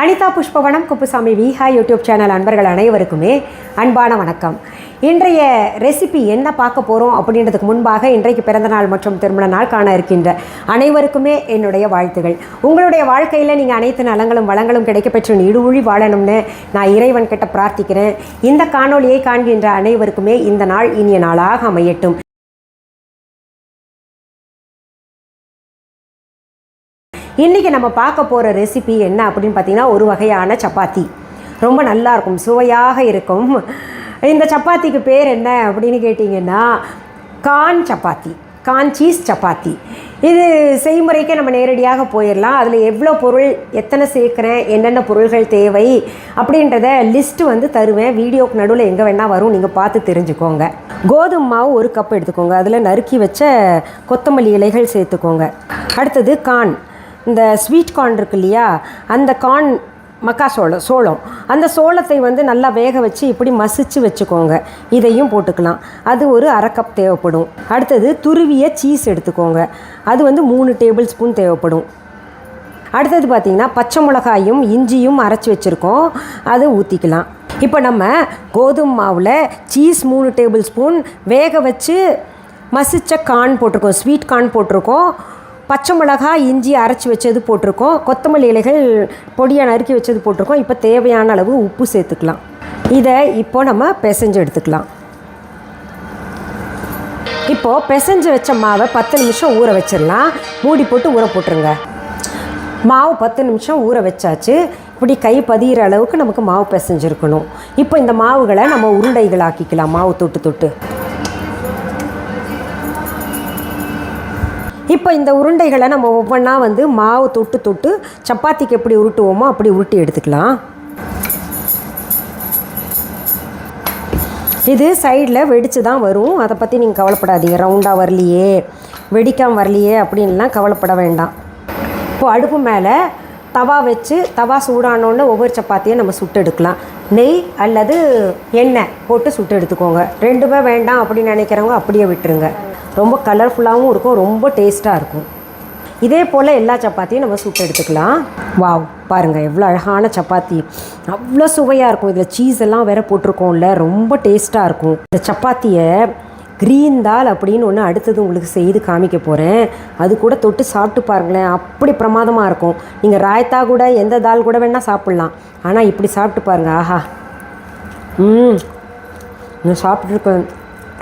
Anitha Pushpavanam Kuppusamy Viha YouTube channel அன்பர்கள் அனைவருக்குமே அன்பான வணக்கம். இன்றைய ரெசிபி என்ன பார்க்க போகிறோம் அப்படின்றதுக்கு முன்பாக இன்றைக்கு பிறந்தநாள் மற்றும் திருமண நாள் காண இருக்கின்ற அனைவருக்குமே என்னுடைய வாழ்த்துகள். உங்களுடைய வாழ்க்கையில் நீங்கள் அனைத்து நலங்களும் வளங்களும் கிடைக்கப்பெற்று நீடுழி வாழணும்னு நான் இறைவன் கிட்ட பிரார்த்திக்கிறேன். இந்த காணொலியை காண்கின்ற அனைவருக்குமே இந்த நாள் இனிய நாளாக அமையட்டும். இன்றைக்கி நம்ம பார்க்க போகிற ரெசிபி என்ன அப்படின்னு பார்த்தீங்கன்னா, ஒரு வகையான சப்பாத்தி. ரொம்ப நல்லாயிருக்கும், சுவையாக இருக்கும். இந்த சப்பாத்திக்கு பேர் என்ன அப்படின்னு கேட்டிங்கன்னா, corn chapati, corn cheese chapati. இது செய்முறைக்கு நம்ம நேரடியாக போயிடலாம். அதில் எவ்வளோ பொருள், எத்தனை சேர்க்குறேன், என்னென்ன பொருள்கள் தேவை அப்படின்றத லிஸ்ட்டு தருவேன். வீடியோக்கு நடுவில் எங்கே வேணால் வரும், நீங்கள் பார்த்து தெரிஞ்சுக்கோங்க. கோதுமை மாவு 1 கப் எடுத்துக்கோங்க. அதில் நறுக்கி வச்ச கொத்தமல்லி இலைகள் சேர்த்துக்கோங்க. அடுத்தது கார்ன், இந்த ஸ்வீட் கார்ன் இருக்கு இல்லையா, அந்த கார்ன் சோளம், அந்த சோளத்தை நல்லா வேக வச்சு இப்படி மசிச்சு வச்சுக்கோங்க. இதையும் போட்டுக்கலாம். அது ஒரு 1/2 கப் தேவைப்படும். அடுத்தது துருவிய சீஸ் எடுத்துக்கோங்க. அது 3 டேபிள் ஸ்பூன் தேவைப்படும். அடுத்தது பார்த்திங்கன்னா, பச்சை மிளகாயும் இஞ்சியும் அரைச்சி வச்சுருக்கோம், அதை ஊற்றிக்கலாம். இப்போ நம்ம கோதுமை மாவில் சீஸ் 3 டேபிள் ஸ்பூன், வேக வச்சு மசித்த கார்ன் போட்டிருக்கோம், ஸ்வீட் கார்ன் போட்டிருக்கோம், பச்சை மிளகாய் இஞ்சி அரைச்சி வச்சது போட்டிருக்கோம், கொத்தமல்லி இலைகள் பொடியாக நறுக்கி வச்சது போட்டிருக்கோம். இப்போ தேவையான அளவு உப்பு சேர்த்துக்கலாம். இதை இப்போ நம்ம பிசைஞ்சு எடுத்துக்கலாம். இப்போது பிசைஞ்சு வச்ச மாவை 10 நிமிஷம் ஊற வச்சிடலாம். மூடி போட்டு ஊற போட்டுருங்க. மாவு 10 நிமிஷம் ஊற வச்சாச்சு. இப்படி கை பதிகிற அளவுக்கு நமக்கு மாவு பிசைஞ்சிருக்கணும். இப்போ இந்த மாவுகளை நம்ம உருண்டைகள் ஆக்கிக்கலாம். மாவு தொட்டு தொட்டு இப்போ இந்த உருண்டைகளை நம்ம ஒவ்வொன்றா மாவு தொட்டு தொட்டு சப்பாத்திக்கு எப்படி உருட்டுவோமோ அப்படி உருட்டி எடுத்துக்கலாம். இது சைடில் வெடித்து தான் வரும், அதை பற்றி நீங்கள் கவலைப்படாதீங்க. ரவுண்டாக வரலையே, வெடிக்காமல் வரலையே அப்படின்லாம் கவலைப்பட வேண்டாம். இப்போது அடுப்பு மேலே தவா வச்சு, தவா சூடானோன்னு ஒவ்வொரு சப்பாத்தியை நம்ம சுட்டு எடுக்கலாம். நெய் அல்லது எண்ணெய் போட்டு சுட்டு எடுத்துக்கோங்க. ரெண்டுமே வேண்டாம் அப்படின்னு நினைக்கிறவங்க அப்படியே விட்டுருங்க. ரொம்ப கலர்ஃபுல்லாகவும் இருக்கும், ரொம்ப டேஸ்ட்டாக இருக்கும். இதே போல் எல்லா சப்பாத்தியும் நம்ம சுட்டு எடுத்துக்கலாம். வாவ், பாருங்கள் எவ்வளோ அழகான சப்பாத்தி, அவ்வளோ சுவையாக இருக்கும். இதில் சீஸ் எல்லாம் வேறு போட்டிருக்கோம்ல, ரொம்ப டேஸ்ட்டாக இருக்கும். இந்த சப்பாத்தியை க்ரீன் தால் அப்படின்னு ஒன்று அடுத்தது உங்களுக்கு செய்து காமிக்க போகிறேன். அது கூட தொட்டு சாப்பிட்டு பாருங்களேன், அப்படி பிரமாதமாக இருக்கும். நீங்கள் ராய்த்தா கூட எந்த தால் கூட வேணால் சாப்பிட்லாம், ஆனால் இப்படி சாப்பிட்டு பாருங்கள். ஆஹா, நான் சாப்பிட்ருக்கேன்,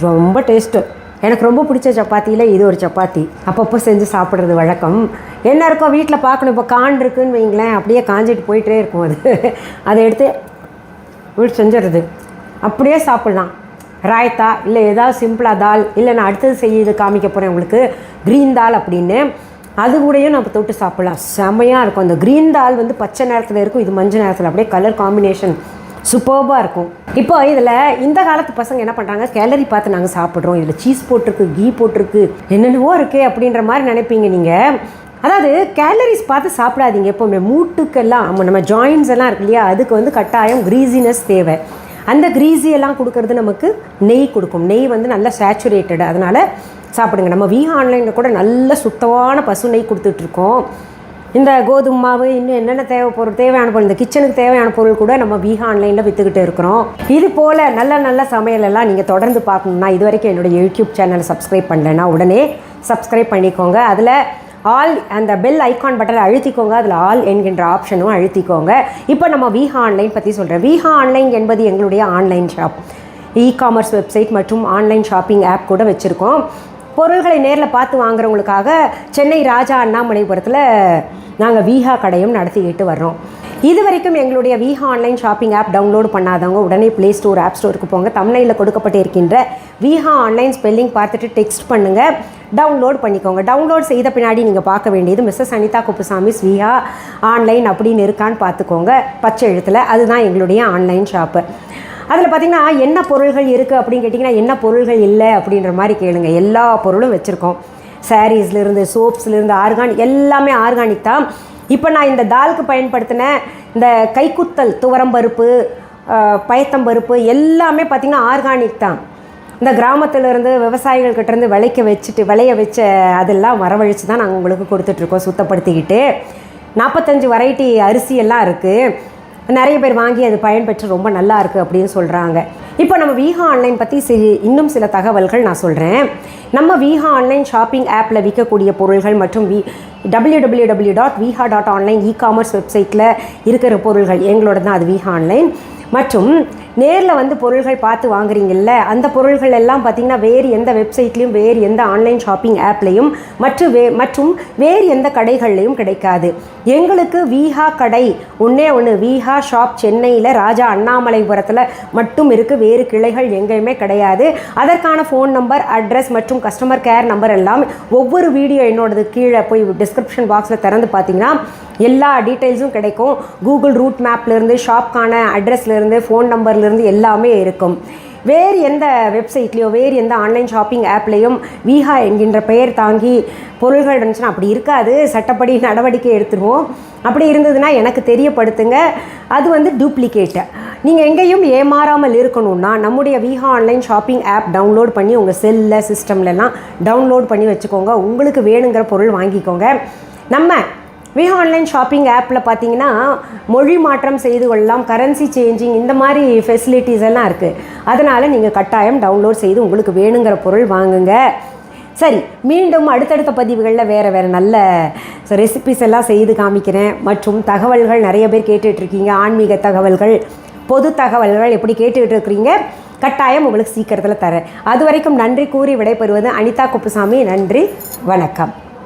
ரொம்ப டேஸ்ட்டு. எனக்கு ரொம்ப பிடிச்ச சப்பாத்தியில் இது ஒரு சப்பாத்தி. அப்பப்போ செஞ்சு சாப்பிட்றது வழக்கம். என்ன இருக்கோ வீட்டில் பார்க்கணும். இப்போ கான் இருக்குதுன்னு வைங்களேன், அப்படியே காஞ்சிட்டு போயிட்டே இருக்கும். அதை எடுத்து வீட்டு செஞ்சிடுறது, அப்படியே சாப்பிட்லாம். ராய்த்தா இல்லை ஏதாவது சிம்பிளாக தால், இல்லை நான் அடுத்தது செய்ய காமிக்க போகிறேன் உங்களுக்கு, க்ரீன் தால் அப்படின்னு, அது கூடயும் நம்ம தொட்டு சாப்பிட்லாம். செம்மையாக இருக்கும். அந்த க்ரீன் தால் பச்சை நேரத்தில் இருக்கும், இது மஞ்சள் நேரத்தில், அப்படியே கலர் காம்பினேஷன் சூப்பர்பாக இருக்கும். இப்போ இதில் இந்த காலத்து பசங்க என்ன பண்ணுறாங்க, கேலரி பார்த்து நாங்கள் சாப்பிட்றோம், இதில் சீஸ் போட்டிருக்கு, கீ போட்டிருக்கு, என்னென்னவோ இருக்குது அப்படின்ற மாதிரி நினைப்பீங்க நீங்கள். அதாவது கேலரிஸ் பார்த்து சாப்பிடாதீங்க எப்போவுமே. மூட்டுக்கெல்லாம் நம்ம ஜாயின்ஸ் எல்லாம் இருக்கு இல்லையா, அதுக்கு கட்டாயம் க்ரீஸினஸ் தேவை. அந்த க்ரீஸியெல்லாம் கொடுக்கறது நமக்கு நெய் கொடுக்கும். நெய் நல்லா சேச்சுரேட்டடு, அதனால் சாப்பிடுங்க. நம்ம விஹா ஆன்லைனில் கூட நல்ல சுத்தமான பசு நெய் கொடுத்துட்ருக்கோம். இந்த கோதுமை மாவு, இன்னும் என்னென்ன தேவையான பொருள், இந்த கிச்சனுக்கு தேவையான பொருள் கூட நம்ம விஹா ஆன்லைனில் விற்றுக்கிட்டு இருக்கிறோம். இது போல் நல்ல நல்ல சமையலெல்லாம் நீங்கள் தொடர்ந்து பார்க்கணுன்னா, இது வரைக்கும் என்னுடைய யூடியூப் சேனலை சப்ஸ்கிரைப் பண்ணலைன்னா உடனே சப்ஸ்கிரைப் பண்ணிக்கோங்க. அதில் ஆல் அந்த பெல் ஐக்கான் பட்டனை அழுத்திக்கோங்க. அதில் ஆல் என்கின்ற ஆப்ஷனும் அழுத்திக்கோங்க. இப்போ நம்ம விஹா ஆன்லைன் பற்றி சொல்கிறேன். விஹா ஆன்லைன் என்பது எங்களுடைய ஆன்லைன் ஷாப், இ-காமர்ஸ் வெப்சைட் மற்றும் ஆன்லைன் ஷாப்பிங் ஆப் கூட வச்சுருக்கோம். பொருள்களை நேரில் பார்த்து வாங்குறவங்களுக்காக சென்னை ராஜா அண்ணாமலைபுரத்தில் நாங்கள் விஹா கடையும் நடத்திக்கிட்டு வர்றோம். இது வரைக்கும் எங்களுடைய Viha online shopping app download பண்ணாதவங்க உடனே ப்ளே ஸ்டோர், ஆப் ஸ்டோருக்கு போங்க. தம்ப்நெயிலில் கொடுக்கப்பட்டு இருக்கின்ற விஹா ஆன்லைன் ஸ்பெல்லிங் பார்த்துட்டு டெக்ஸ்ட் பண்ணுங்கள், டவுன்லோட் பண்ணிக்கோங்க. டவுன்லோட் செய்த பின்னாடி நீங்கள் பார்க்க வேண்டியது மிஸ்ஸஸ் அனிதா குப்புசாமிஸ் விஹா ஆன்லைன் அப்படின்னு இருக்கான்னு பார்த்துக்கோங்க, பச்சை எழுத்தில். அதுதான் எங்களுடைய ஆன்லைன் ஷாப்பு. அதில் பார்த்திங்கன்னா என்ன பொருள்கள் இருக்குது அப்படின்னு கேட்டிங்கன்னா, என்ன பொருள்கள் இல்லை அப்படின்ற மாதிரி கேளுங்க. எல்லா பொருளும் வச்சுருக்கோம். சாரீஸ்லேருந்து, சோப்ஸ்லேருந்து, ஆர்கானிக், எல்லாமே ஆர்கானிக் தான். இப்போ நான் இந்த தாலுக்கு பயன்படுத்தின இந்த கைக்குத்தல் துவரம்பருப்பு, பயத்தம்பருப்பு எல்லாமே பார்த்திங்கன்னா ஆர்கானிக் தான். இந்த கிராமத்திலேருந்து விவசாயிகள்கிட்டேருந்து விளைய வச்சு அதெல்லாம் வரவழைச்சு தான் நாங்கள் உங்களுக்கு கொடுத்துட்ருக்கோம், சுத்தப்படுத்திக்கிட்டு. 45 வெரைட்டி அரிசி எல்லாம் இருக்குது. நிறைய பேர் வாங்கி அது பயன்பெற்று ரொம்ப நல்லா இருக்குது அப்படின்னு சொல்கிறாங்க. இப்போ நம்ம வீஹா ஆன்லைன் பற்றி இன்னும் சில தகவல்கள் நான் சொல்கிறேன். நம்ம வீஹா ஆன்லைன் ஷாப்பிங் ஆப்பில் விற்கக்கூடிய பொருள்கள் மற்றும் www.viha.online இ-காமர்ஸ் வெப்சைட்டில் இருக்கிற பொருள்கள் எங்களோட தான். அது வீஹா ஆன்லைன். மற்றும் நேரில் வந்து பொருள்கள் பார்த்து வாங்குறீங்கல்ல, அந்த பொருள்கள் எல்லாம் பார்த்திங்கன்னா வேறு எந்த வெப்சைட்லேயும் வேறு எந்த ஆன்லைன் ஷாப்பிங் ஆப்லேயும் மற்றும் வேறு எந்த கடைகள்லையும் கிடைக்காது. எங்களுக்கு வீஹா கடை ஒன்று வீஹா ஷாப் சென்னையில் ராஜா அண்ணாமலைபுரத்தில் மட்டும் இருக்குது. வேறு கிளைகள் எங்கேயுமே கிடையாது. அதற்கான ஃபோன் நம்பர், அட்ரஸ் மற்றும் கஸ்டமர் கேர் நம்பர் எல்லாம் ஒவ்வொரு வீடியோ என்னோடது கீழே போய் டிஸ்கிரிப்ஷன் பாக்ஸில் திறந்து பார்த்தீங்கன்னா எல்லா டீட்டெயில்ஸும் கிடைக்கும். கூகுள் ரூட் மேப்லேருந்து, ஷாப்க்கான அட்ரஸ்லேருந்து, ஃபோன் நம்பர்லேருந்து எல்லாமே இருக்கும். வேறு எந்த வெப்சைட்லேயோ வேறு எந்த ஆன்லைன் ஷாப்பிங் ஆப்லேயும் வீஹா என்கின்ற பெயர் தாங்கி பொருள்கள் இருந்துச்சுன்னா அப்படி இருக்காது. சட்டப்படி நடவடிக்கை எடுத்துருவோம். அப்படி இருந்ததுன்னா எனக்கு தெரியப்படுத்துங்க. அது வந்து டூப்ளிகேட்டு. நீங்கள் எங்கேயும் ஏமாறாமல் இருக்கணும்னா நம்முடைய Viha online shopping app download பண்ணி உங்கள் செல்லில் சிஸ்டம்லலாம் டவுன்லோட் பண்ணி வச்சுக்கோங்க. உங்களுக்கு வேணுங்கிற பொருள் வாங்கிக்கோங்க. நம்ம வீஹா ஆன்லைன் ஷாப்பிங் ஆப்பில் பார்த்தீங்கன்னா மொழி மாற்றம் செய்து கொள்ளலாம், கரன்சி சேஞ்சிங், இந்த மாதிரி ஃபெசிலிட்டிஸ் எல்லாம் இருக்குது. அதனால் நீங்கள் கட்டாயம் டவுன்லோட் செய்து உங்களுக்கு வேணுங்கிற பொருள் வாங்குங்க. சரி, மீண்டும் அடுத்தடுத்த பதிவுகளில் வேறு நல்ல ரெசிபிஸ் எல்லாம் செய்து காமிக்கிறேன். மற்றும் தகவல்கள் நிறைய பேர் கேட்டுட்ருக்கீங்க. ஆன்மீக தகவல்கள், பொது தகவல்கள் எப்படி கேட்டுக்கிட்டு இருக்கிறீங்க. கட்டாயம் உங்களுக்கு சீக்கிரத்தில் தரேன். அது வரைக்கும் நன்றி கூறி விடைபெறுவது அனிதா குப்புசாமி. நன்றி, வணக்கம்.